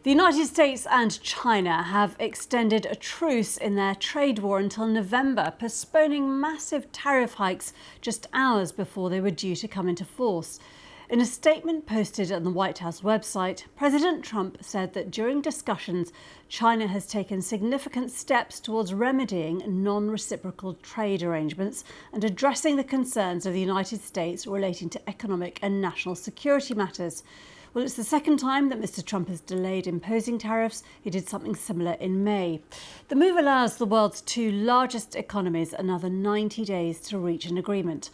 The United States and China have extended a truce in their trade war until November, postponing massive tariff hikes just hours before they were due to come into force. In a statement posted on the White House website, President Trump said that during discussions, China has taken significant steps towards remedying non-reciprocal trade arrangements and addressing the concerns of the United States relating to economic and national security matters. Well, it's the second time that Mr. Trump has delayed imposing tariffs. He did something similar in May. The move allows the world's two largest economies another 90 days to reach an agreement.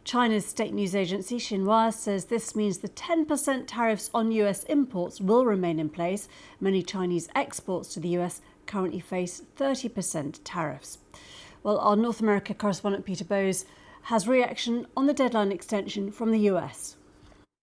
China's state news agency Xinhua says this means the 10% tariffs on US imports will remain in place. Many Chinese exports to the US currently face 30% tariffs. Well, our North America correspondent Peter Bowes has reaction on the deadline extension from the US.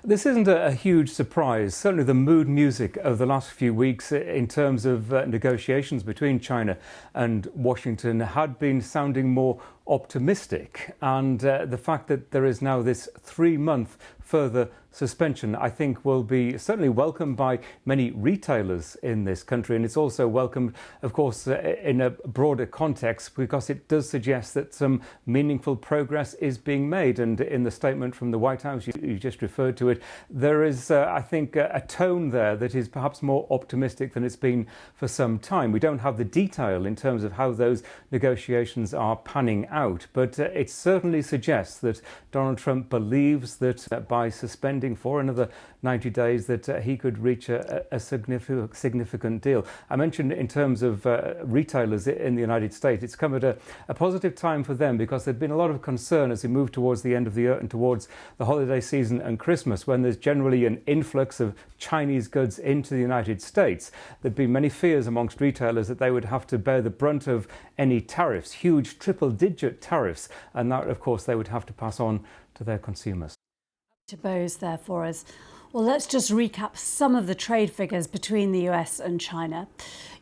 This isn't a huge surprise. Certainly the mood music of the last few weeks in terms of negotiations between China and Washington had been sounding more optimistic. And the fact that there is now this 3-month further suspension, I think, will be certainly welcomed by many retailers in this country. And it's also welcomed, of course, in a broader context, because it does suggest that some meaningful progress is being made. And in the statement from the White House, you just referred to it, there is, I think, a tone there that is perhaps more optimistic than it's been for some time. We don't have the detail in terms of how those negotiations are panning out, but it certainly suggests that Donald Trump believes that by suspending for another 90 days that he could reach a significant deal. I mentioned in terms of retailers in the United States, it's come at a positive time for them, because there'd been a lot of concern as we move towards the end of the year and towards the holiday season and Christmas, when there's generally an influx of Chinese goods into the United States. There'd been many fears amongst retailers that they would have to bear the brunt of any tariffs, huge triple-digit tariffs, and that, of course, they would have to pass on to their consumers. To Bowes there for us. Well, let's just recap some of the trade figures between the US and China.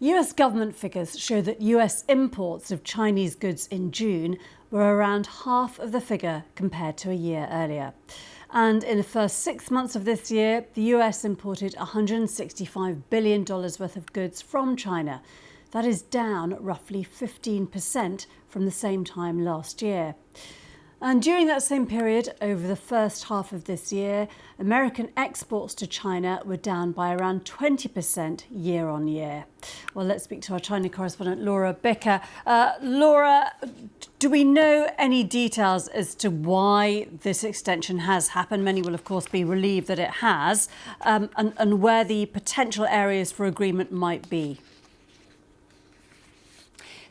US government figures show that US imports of Chinese goods in June were around half of the figure compared to a year earlier. And in the first 6 months of this year, the US imported $165 billion worth of goods from China. That is down roughly 15% from the same time last year. And during that same period, over the first half of this year, American exports to China were down by around 20% year on year. Well, let's speak to our China correspondent, Laura Bicker. Laura, do we know any details as to why this extension has happened? Many will, of course, be relieved that it has, and where the potential areas for agreement might be.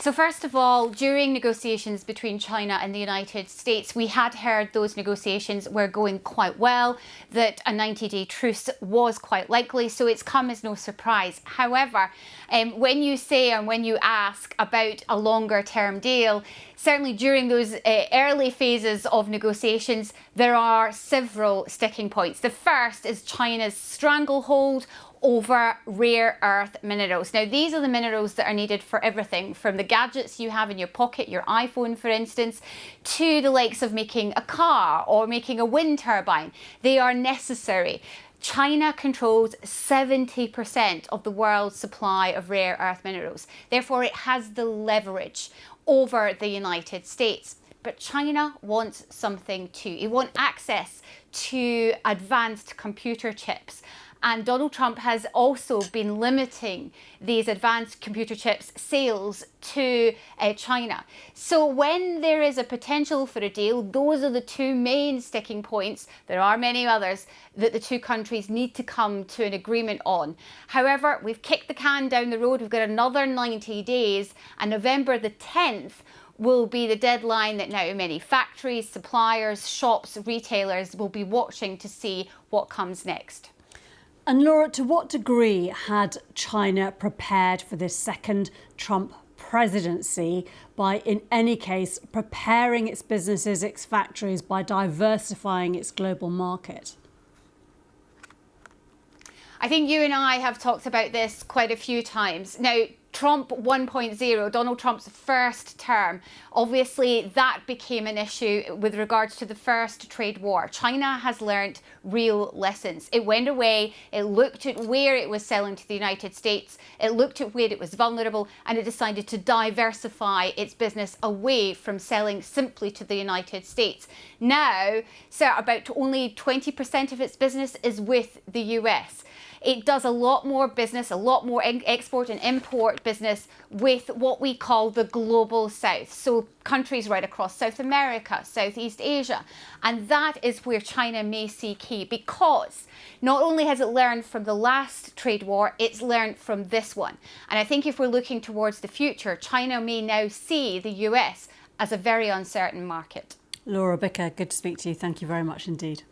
So first of all, during negotiations between China and the United States, we had heard those negotiations were going quite well, that a 90-day truce was quite likely, so it's come as no surprise. However, when you say and when you ask about a longer term deal, certainly during those early phases of negotiations, there are several sticking points. The first is China's stranglehold over rare earth minerals. Now, these are the minerals that are needed for everything from the gadgets you have in your pocket, your iPhone, for instance, to the likes of making a car or making a wind turbine. They are necessary. China controls 70% of the world's supply of rare earth minerals. Therefore, it has the leverage over the United States. But China wants something too. It wants access to advanced computer chips. And Donald Trump has also been limiting these advanced computer chips sales to China. So when there is a potential for a deal, those are the two main sticking points. There are many others that the two countries need to come to an agreement on. However, we've kicked the can down the road. We've got another 90 days, and November the 10th will be the deadline that now many factories, suppliers, shops, retailers will be watching to see what comes next. And Laura, to what degree had China prepared for this second Trump presidency by, in any case, preparing its businesses, its factories, by diversifying its global market? I think you and I have talked about this quite a few times. Now, Trump 1.0, Donald Trump's first term, obviously that became an issue with regards to the first trade war. China has learnt real lessons. It went away, it looked at where it was selling to the United States, it looked at where it was vulnerable, and it decided to diversify its business away from selling simply to the United States. Now, so about only 20% of its business is with the US. It does a lot more business, a lot more export and import business with what we call the global south. So countries right across South America, Southeast Asia. And that is where China may see key, because not only has it learned from the last trade war, it's learned from this one. And I think if we're looking towards the future, China may now see the US as a very uncertain market. Laura Bicker, good to speak to you. Thank you very much indeed.